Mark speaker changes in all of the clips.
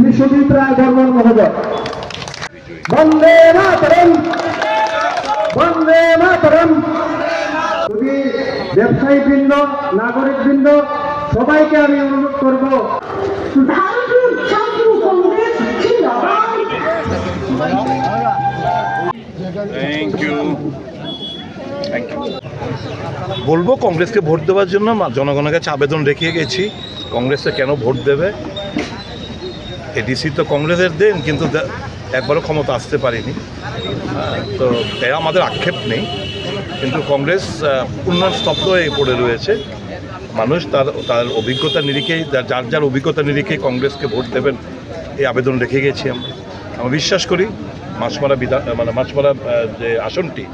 Speaker 1: বিশ্বজিৎ রায় বর্মন মহোদয়। বন্দে মাতরম, বন্দে মাতরম। যদি ব্যবসায়ীবৃন্দ, নাগরিকবৃন্দ, সবাইকে আমি অনুরোধ করব,
Speaker 2: ভারতীয় ছাত্র কংগ্রেস জিন্দাবাদ।
Speaker 3: Thank you. বলবো কংগ্রেসকে ভোট দেওয়ার জন্য জনগণের কাছে আবেদন রেখে গেছি। কংগ্রেসে কেন ভোট দেবে? এডিসি তো কংগ্রেসের দেন, কিন্তু একবারও ক্ষমতা আসতে পারেনি, তো তাই আমাদের আক্ষেপ নেই। কিন্তু কংগ্রেস উন্নয়ন স্তব্ধ হয়ে পড়ে রয়েছে। মানুষ তার অভিজ্ঞতা নিরিখেই, যার অভিজ্ঞতা নিরিখেই কংগ্রেসকে ভোট দেবেন এই আবেদন রেখে গেছি। আমরা বিশ্বাস করি মাছমারা যে আসনটি,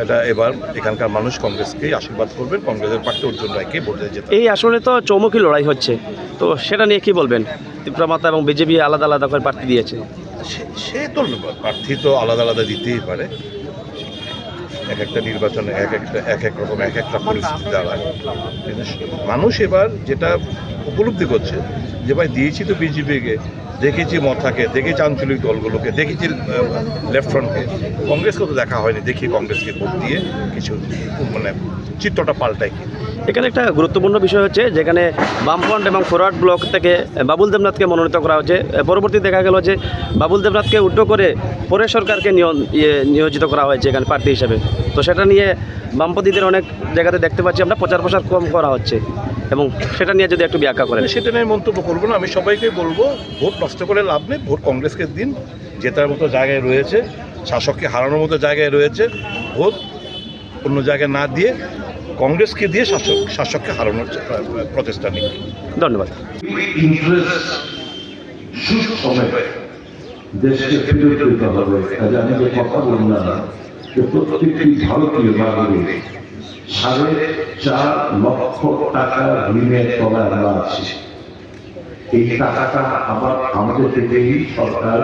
Speaker 3: এটা এবার এখানকার মানুষ কংগ্রেসকেই আশীর্বাদ করবেন, কংগ্রেসের প্রার্থী অর্জুন রায়কে ভোট দিয়ে যেতে।
Speaker 4: এই আসলে তো চৌমুখী লড়াই হচ্ছে, তো সেটা নিয়ে কি বলবেন? ত্রিপুরা এবং বিজেপি আলাদা আলাদা করে প্রার্থী দিয়েছে।
Speaker 3: সে তো প্রার্থী তো আলাদা আলাদা দিতেই পারে। এক একটা নির্বাচনে এক এক রকম এক একটা পরিস্থিতি দাঁড়ায়। কিন্তু মানুষ এবার যেটা উপলব্ধি করছে যে ভাই দিয়েছি তো বিজেপিকে, দেখেছি মথাকে, দেখেছি আঞ্চলিক দলগুলোকে, দেখেছি লেফট ফ্রন্টকে, কংগ্রেসকে তো দেখা হয়নি। দেখি কংগ্রেসকে ভোট দিয়ে কিছু চিত্রটা পাল্টায় কি।
Speaker 4: এখানে একটা গুরুত্বপূর্ণ বিষয় হচ্ছে, যেখানে বামফ্রন্ট এবং ফরওয়ার্ড ব্লক থেকে বাবুল দেবনাথকে মনোনীত করা হচ্ছে। পরবর্তী দেখা গেল যে বাবুল দেবনাথকে উল্টো করে পরেশ সরকারকে নিয়োজিত করা হয়েছে এখানে প্রার্থী হিসেবে। তো সেটা নিয়ে বামপন্থীদের অনেক জায়গাতে দেখতে পাচ্ছি আমরা প্রচার প্রসার কম করা হচ্ছে, এবং সেটা নিয়ে যদি একটু ব্যাখ্যা করেন।
Speaker 3: সেটা নিয়ে মন্তব্য করবো না। আমি সবাইকে বলবো, ভোট নষ্ট করে লাভ নেই। ভোট কংগ্রেসকে দিন, জেতার মতো জায়গায় রয়েছে, শাসককে হারানোর মতো জায়গায় রয়েছে। ভোট অন্য জায়গায় না দিয়ে কংগ্রেসকে দিয়ে শাসককে হারানোর প্রচেষ্টা নিই।
Speaker 4: ধন্যবাদ।
Speaker 5: দেশকে ফিরে তুলতে হবে। আমি যে কথা বললাম যে প্রত্যেকটি ভারতীয় নাগরিক 4.5 লক্ষ টাকা ঋণের তলায় আমরা আছি। এই টাকাটা আবার আমাদের থেকেই সরকার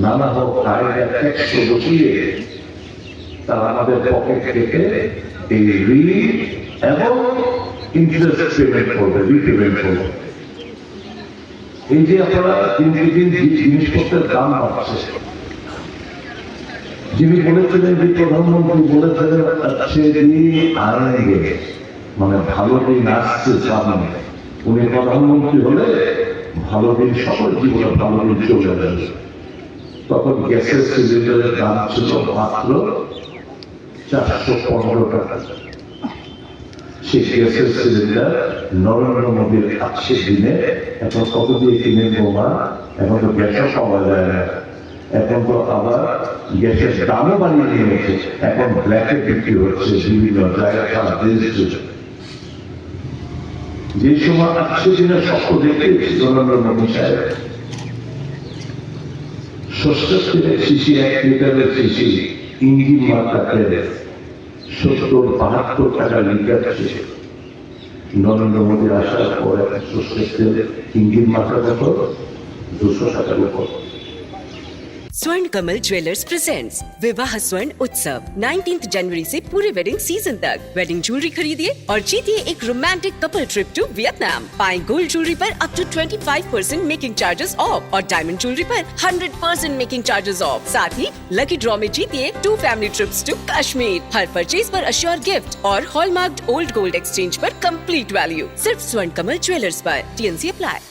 Speaker 5: নানা হোক কায়দা ট্যাক্স বসিয়ে তারা আমাদের পকেট থেকে এই ঋণ এবং ইন্টারেস্ট পেমেন্ট করবে, রিপেমেন্ট করবে। এই যে আপনারা দিনকে দিন জিনিসপত্রের দাম বাড়ছে, যিনি বলেছিলেন যে প্রধানমন্ত্রী বলেছিলেন আয়েঙ্গে, মানে ভালো দিন আসছে সামনে। উনি প্রধানমন্ত্রী হলে ভালো দিন, সকল জীবনে ভালো দিন চলে যাবে। তখন গ্যাসের সিলিন্ডারের দাম ছিল মাত্র 415 টাকা। সেই গ্যাসের সিলিন্ডার নরেন্দ্র মোদীর 80 দিনে এখন কত দিয়ে কিনে বোমা, এখন তো গ্যাসও পাওয়া যায় না। এখন তো আবার গ্যাসের দামও বাড়িয়ে নিয়েছে, এখন ব্ল্যাকে বিক্রি হচ্ছে বিভিন্ন জায়গায়, সারা দেশ জুড়ে। যে সময় 80 দিনের স্বপ্ন দেখে নরেন্দ্র মোদী সাহেব 66 শিশি, 1 লিটারের শিশি ইঞ্জিন মাত্রা 70-72 টাকা লিটার ছিল। নরেন্দ্র মোদী আসার পর 166 ইঞ্জিন মাত্রা কত? 200 টাকার উপর।
Speaker 6: स्वर्ण कमल ज्वेलर्स प्रेजेंट्स विवाह स्वर्ण उत्सव 19 जनवरी से पूरे वेडिंग सीजन तक। वेडिंग ज्वेलरी खरीदिए और जीतिए एक romantic couple trip to Vietnam. पाएं गोल्ड ज्वेलरी पर up to 25% making charges off और डायमंड ज्वेलरी पर 100% मेकिंग चार्जेस ऑफ। साथ ही लकी ड्रॉ में जीतिए 2 फैमिली ट्रिप्स टू कश्मीर। हर परचेज पर अश्योर गिफ्ट और हॉलमार्क्ड ओल्ड गोल्ड एक्सचेंज पर कंप्लीट वैल्यू। सिर्फ स्वर्ण कमल ज्वेलर्स पर। TNC apply.